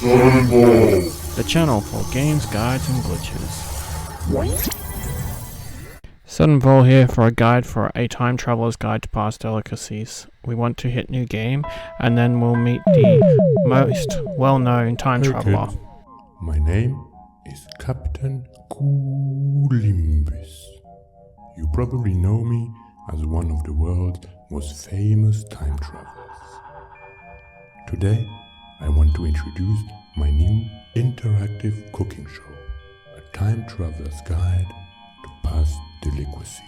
the channel for games, guides, and glitches. Sudden Ball here for a guide for a time traveler's guide to past delicacies. We want to hit new game, and then we'll meet the most well-known time traveler. Kids. My name is Captain Colimbus. You probably know me as one of the world's most famous time travelers. Today, I want to introduce my new interactive cooking show, a time traveler's guide to past delicacies.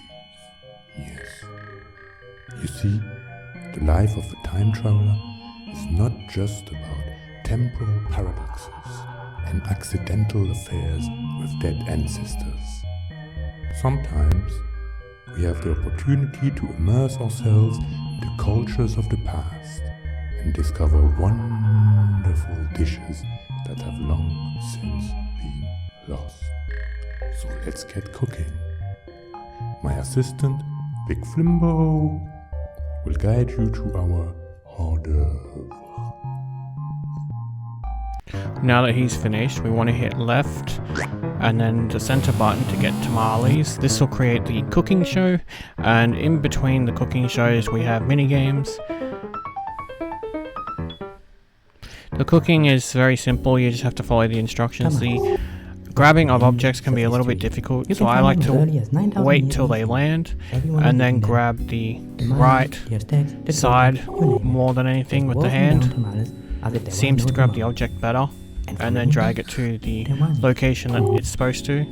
Yes. You see, the life of a time traveler is not just about temporal paradoxes and accidental affairs with dead ancestors. Sometimes we have the opportunity to immerse ourselves in the cultures of the past and discover wonderful dishes that have long since been lost. So let's get cooking. My assistant, Big Flimbo, will guide you to our hors d'oeuvre. Now that he's finished, we want to hit left and then the center button to get tamales. This will create the cooking show, and in between the cooking shows we have mini games. The cooking is very simple, you just have to follow the instructions. The grabbing of objects can be a little bit difficult, so I like to wait till they land and then grab the right side more than anything with the hand. It seems to grab the object better, and then drag it to the location that it's supposed to.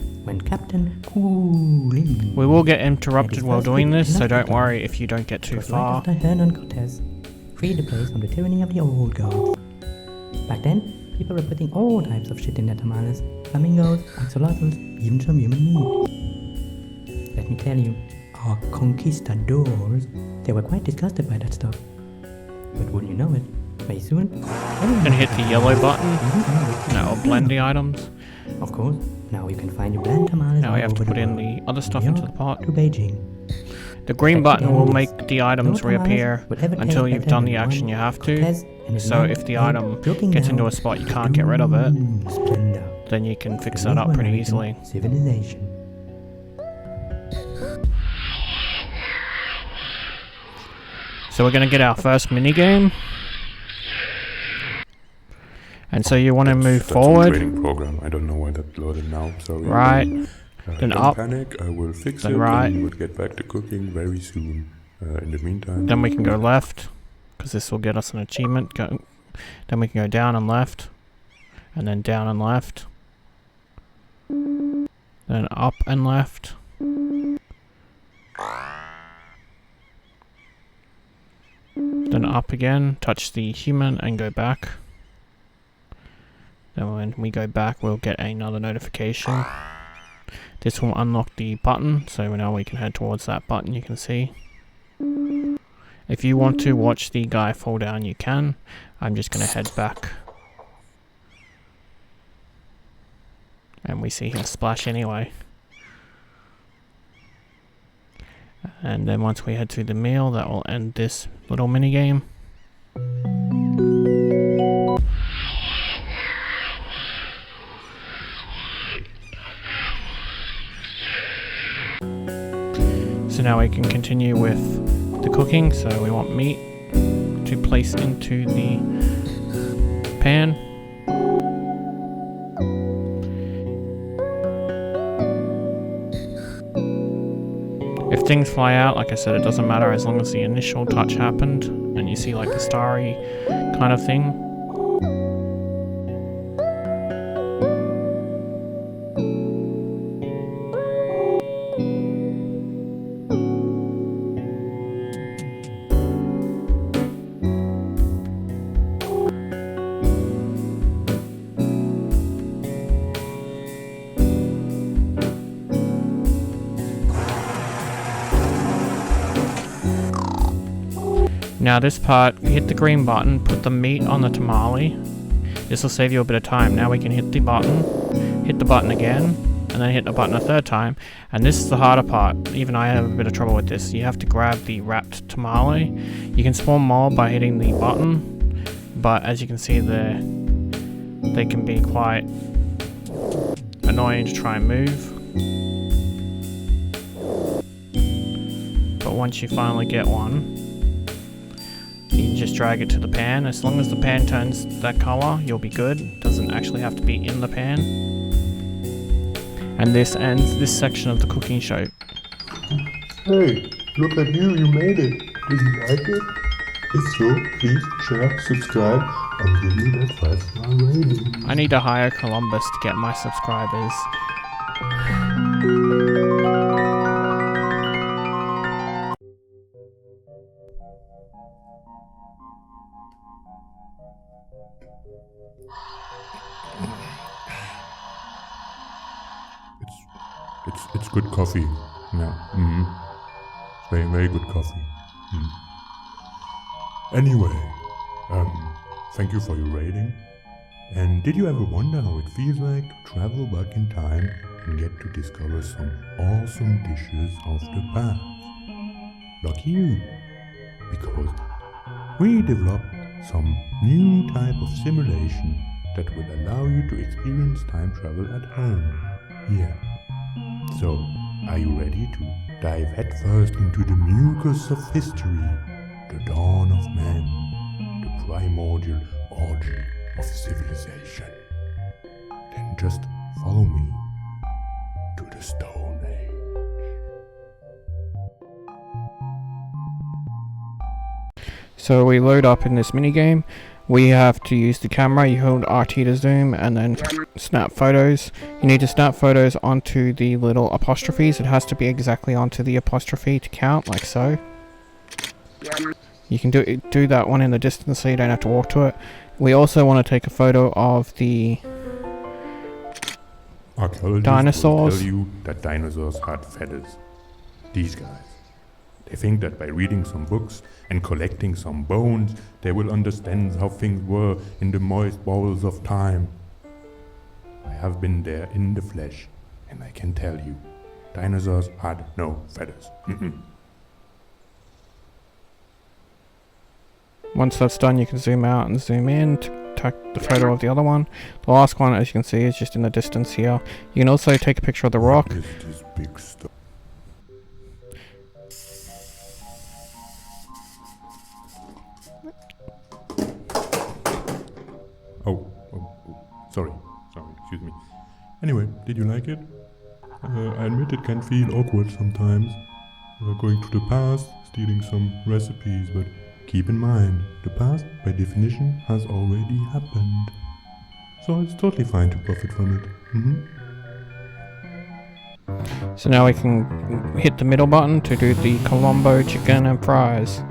We will get interrupted while doing this, so don't worry if you don't get too far. Freed the place from the tyranny of the old gods. Back then, people were putting all types of shit in their tamales, flamingos, axolotls, even some human meat. Let me tell you, our conquistadors, they were quite disgusted by that stuff. But wouldn't you know it, very soon, Then hit the yellow button, that will blend the items. Of course, now you can find your blend tamales. Now we have to all over put in world. the other stuff From into New the York pot. to Beijing. The green button will make the items reappear until you've done the action you have to. So if the item gets into a spot you can't get rid of it, then you can fix that up pretty easily. Civilization. So we're going to get our first minigame. And so you want to move That's forward. a training program. I don't know why that loaded now. Sorry. Right. Then Don't up. panic. I will fix Then it. right. And we'll get back to cooking very soon. In the meantime. Then we can go left, because this will get us an achievement. Then we can go down and left. And then down and left. Then up and left. Then up again, touch the human and go back. Then when we go back we'll get another notification. This will unlock the button, so now we can head towards that button you can see. If you want to watch the guy fall down you can. I'm just going to head back. And we see him splash anyway. And then once we head to the meal, that will end this little mini game. So now we can continue with the cooking. So we want meat to place into the pan. If things fly out, like I said, it doesn't matter as long as the initial touch happened and you see like the starry kind of thing. Now this part, hit the green button, put the meat on the tamale. This will save you a bit of time. Now we can hit the button again, and then hit the button a third time. And this is the harder part. Even I have a bit of trouble with this. You have to grab the wrapped tamale. You can spawn more by hitting the button, but as you can see there, they can be quite annoying to try and move. But once you finally get one, you can just drag it to the pan. As long as the pan turns that color, you'll be good. It doesn't actually have to be in the pan. And this ends this section of the cooking show. Hey, look at you made it. Did you like it? If so, please share, subscribe, and give me that 5-star rating. I need to hire Columbus to get my subscribers. It's good coffee. Yeah. Very, very good coffee. Anyway, thank you for your rating. And did you ever wonder how it feels like to travel back in time and get to discover some awesome dishes of the past? Lucky you, because we developed some new type of simulation that will allow you to experience time travel at home, here. So, are you ready to dive headfirst into the mucus of history, the dawn of man, the primordial orgy of civilization? Then just follow me to the Stone Age. So we load up in this minigame. We have to use the camera. You hold RT to zoom and then snap photos. You need to snap photos onto the little apostrophes. It has to be exactly onto the apostrophe to count, like so. You can do that one in the distance so you don't have to walk to it. We also want to take a photo of the Archaeologists dinosaurs. will tell you that dinosaurs had feathers. These guys. They think that by reading some books and collecting some bones, they will understand how things were in the moist bowels of time. I have been there in the flesh, and I can tell you, dinosaurs had no feathers. Once that's done, you can zoom out and zoom in to take the photo of the other one. The last one, as you can see, is just in the distance here. You can also take a picture of the rock. What is this big stuff? Oh, sorry, excuse me. Anyway, did you like it? I admit it can feel awkward sometimes. Going to the past, stealing some recipes, but keep in mind, the past, by definition, has already happened. So it's totally fine to profit from it. So now we can hit the middle button to do the Colombo chicken and fries.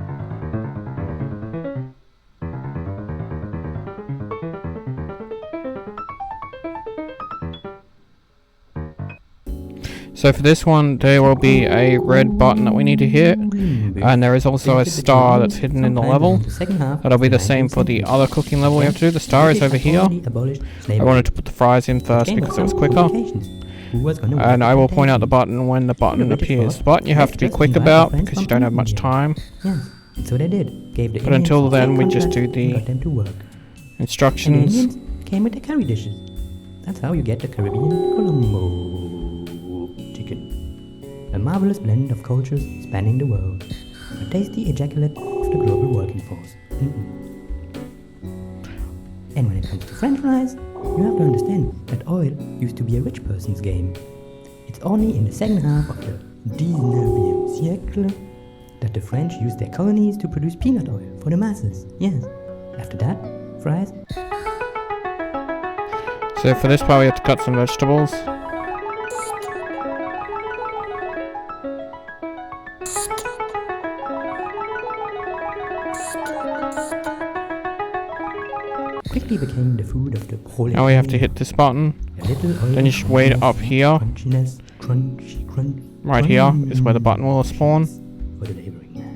So for this one, there will be a red button that we need to hit, and there is also a star that's hidden in the level. That'll be the same for the other cooking level we have to do. The star is over here. I wanted to put the fries in first because it was quicker. And I will point out the button when the button appears. The button you have to be quick about because you don't have much time. So they did. But until then, we just do the instructions. And the Indians came with the curry dishes. That's how you get the Caribbean Colombo chicken. A marvelous blend of cultures spanning the world. A tasty ejaculate of the global working force. And when it comes to French fries, you have to understand that oil used to be a rich person's game. It's only in the second half of the 19e siècle that the French used their colonies to produce peanut oil for the masses. Yes. After that, fries. So for this part we have to cut some vegetables. Quickly became the food of the proletariat. Now we have to hit this button. Then you should wait up here. Right here is where the button will spawn. For the laboring man.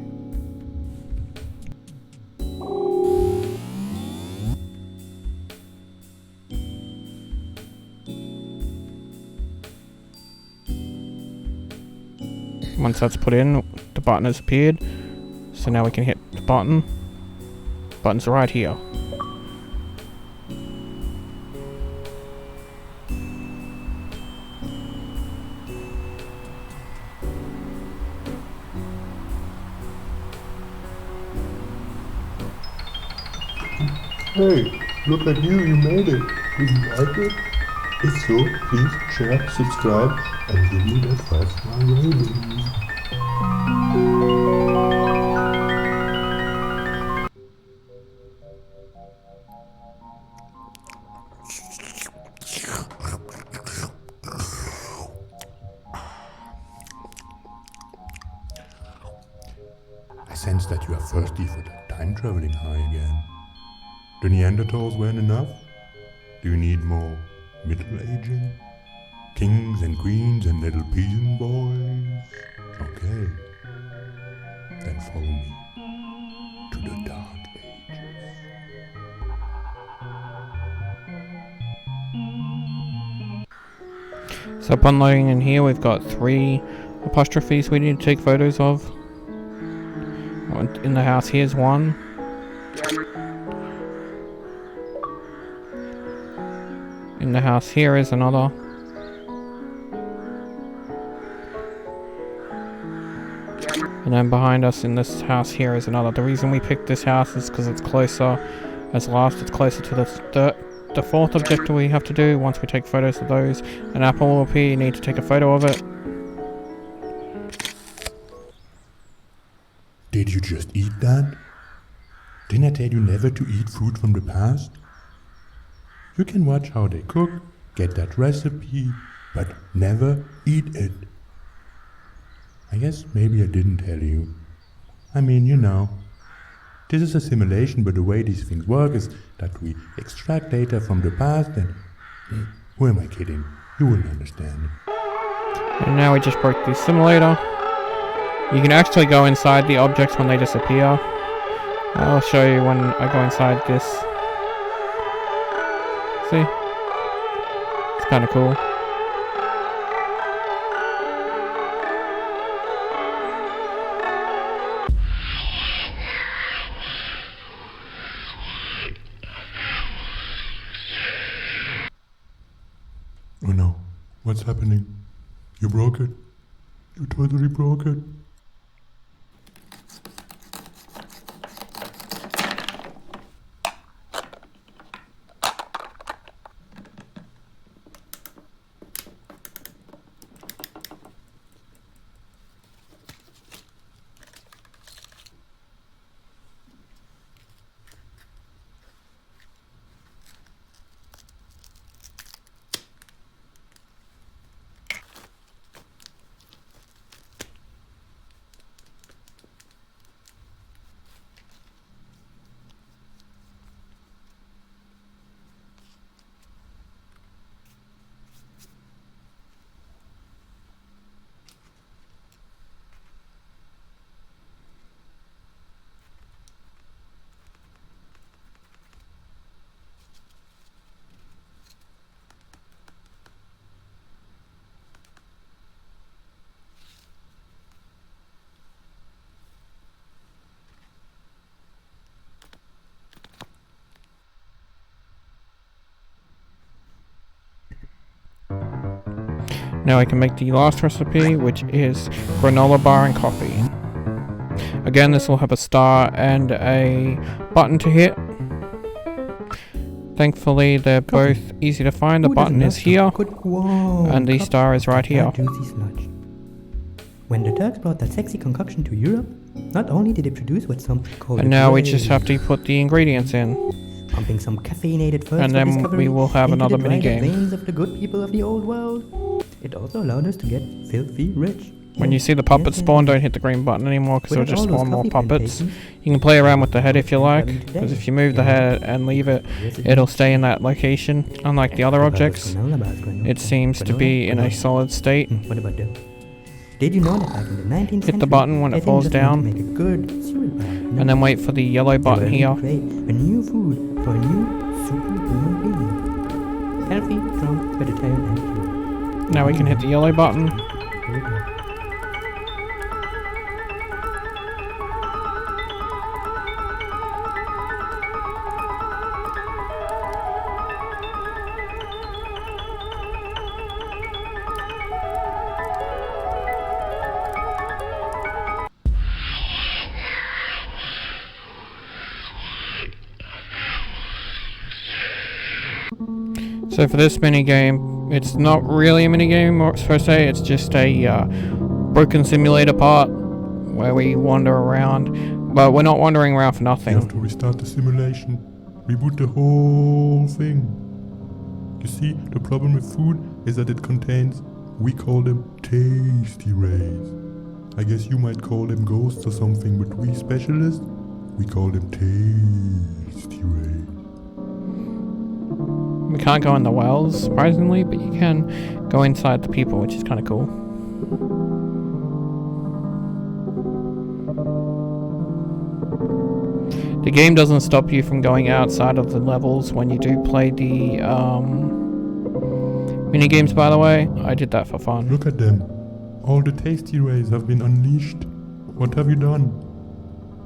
Once that's put in, the button has appeared. So now we can hit the button. Button's right here. Hey, look at you, you made it. Did you like it? If so, please share, subscribe, and give me that 5-star rating. I sense that you are thirsty for the time-traveling high again. The Neanderthals weren't enough? Do you need more middle-aging? Kings and queens and little peasant boys? Okay. Then follow me to the Dark Ages. So upon loading in here, we've got 3 apostrophes we need to take photos of. In the house here's one. In the house here is another. And then behind us in this house here is another. The reason we picked this house is because it's closer as last. It's closer to the 4th objective we have to do. Once we take photos of those, an apple will appear. You need to take a photo of it. Did you just eat that? Didn't I tell you never to eat food from the past? You can watch how they cook, get that recipe, but never eat it. I guess maybe I didn't tell you. I mean, you know. This is a simulation, but the way these things work is that we extract data from the past and... Who am I kidding? You wouldn't understand. And now we just broke the simulator. You can actually go inside the objects when they disappear. I'll show you when I go inside this. See? It's kind of cool. Oh no, what's happening? You broke it? You totally broke it. Now I can make the last recipe, which is granola bar and coffee. Again, this will have a star and a button to hit. Thankfully, they're both easy to find. The button is here, and the star is right here. When the Turks brought that sexy concoction to Europe, not only did it produce what some call And now we just have to put the ingredients in. pumping some caffeinated first And then we will have into another the brighter minigame. veins of the good people of the old world. It also allowed us to get filthy rich. When you see the puppets spawn, don't hit the green button anymore because it'll With just all those spawn more coffee puppets. plantations, You can play around with the head if you like, today. because if you move the head and leave it, it'll stay in that location. Unlike the other objects, it seems to be in a solid state. What about that? Did you know that back in the 19th Hit the button when it falls down, make a good cereal bar? No. and then wait for the yellow button They here. were create a new food for a new superhuman being. Healthy, strong, vegetarian, and pure. Now we can hit the yellow button. Here we go. So for this mini game, it's not really a mini game per se. It's just a broken simulator part where we wander around, but we're not wandering around for You nothing. have to restart the simulation, reboot the whole thing. You see, the problem with food is that it contains, we call them tasty rays. I guess you might call them ghosts or something, but we specialists, we call them tasty rays. We can't go in the wells, surprisingly, but you can go inside the people, which is kind of cool. The game doesn't stop you from going outside of the levels when you do play the mini games, by the way. I did that for fun. Look at them. All the tasty rays have been unleashed. What have you done?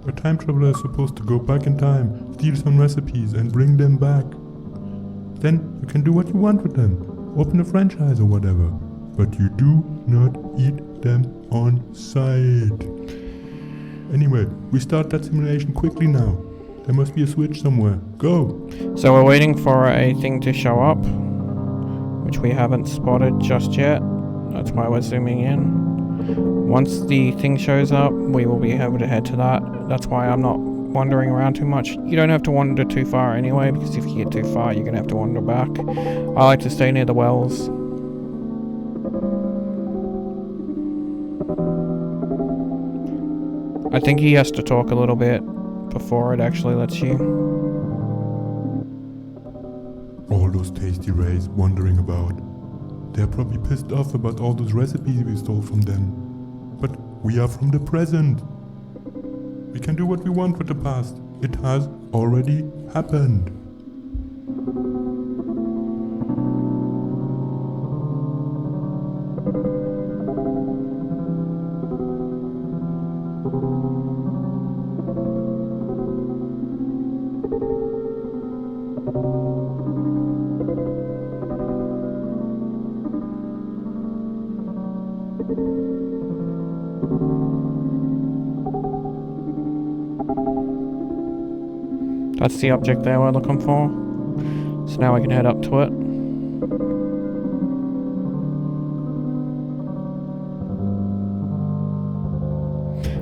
A time traveler is supposed to go back in time, steal some recipes and bring them back. Then you can do what you want with them. Open a franchise or whatever. But you do not eat them on sight. Anyway, restart that simulation quickly now. There must be a switch somewhere. Go! So we're waiting for a thing to show up, which we haven't spotted just yet. That's why we're zooming in. Once the thing shows up, we will be able to head to that. That's why I'm not wandering around too much. You don't have to wander too far anyway, because if you get too far, you're going to have to wander back. I like to stay near the wells. I think he has to talk a little bit before it actually lets you. All those tasty rays wandering about. They're probably pissed off about all those recipes we stole from them. But we are from the present. We can do what we want with the past. It has already happened. That's the object there we're looking for. So now we can head up to it.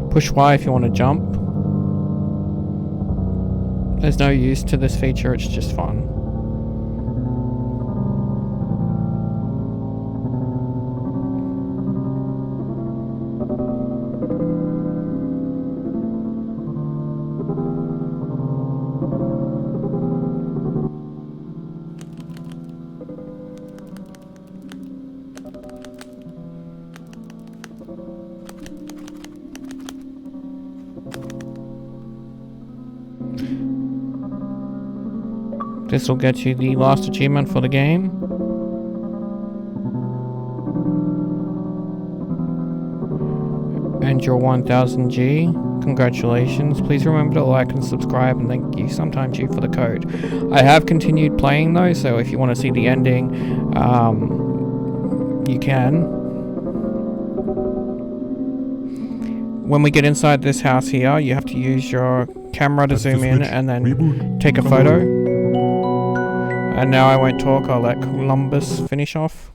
Push Y if you want to jump. There's no use to this feature, it's just fun. This will get you the last achievement for the game. And your 1000 G. Congratulations. Please remember to like and subscribe, and thank you sometime G for the code. I have continued playing though, so if you want to see the ending, you can. When we get inside this house here, you have to use your camera to zoom in and then take a photo. And now I won't talk, I'll let Columbus finish off.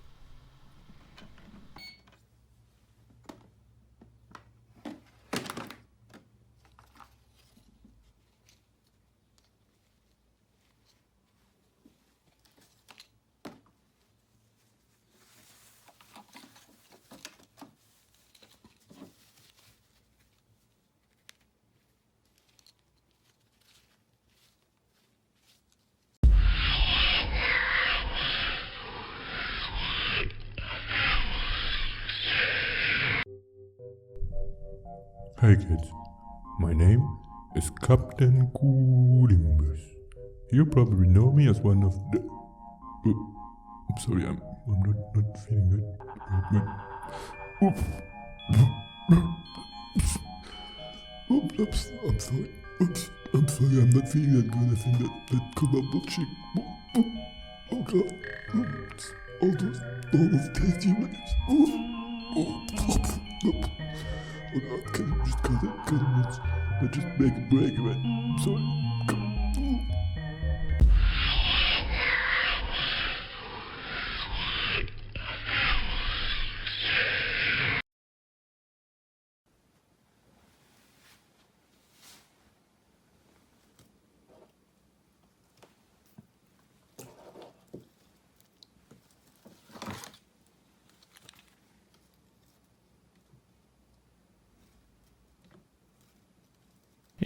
Hey kids, my name is Captain Columbus. You probably know me as one of the... I'm sorry, I'm not feeling good. I'm sorry. I'm sorry, I'm not feeling that good. I think that Columbus chick... Oh god. All those tasty rays. Oh no, can you just cut it? Let's just make a break of it. I'm sorry.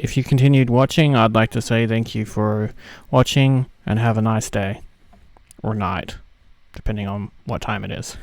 if you continued watching, I'd like to say thank you for watching and have a nice day. Or night, depending on what time it is.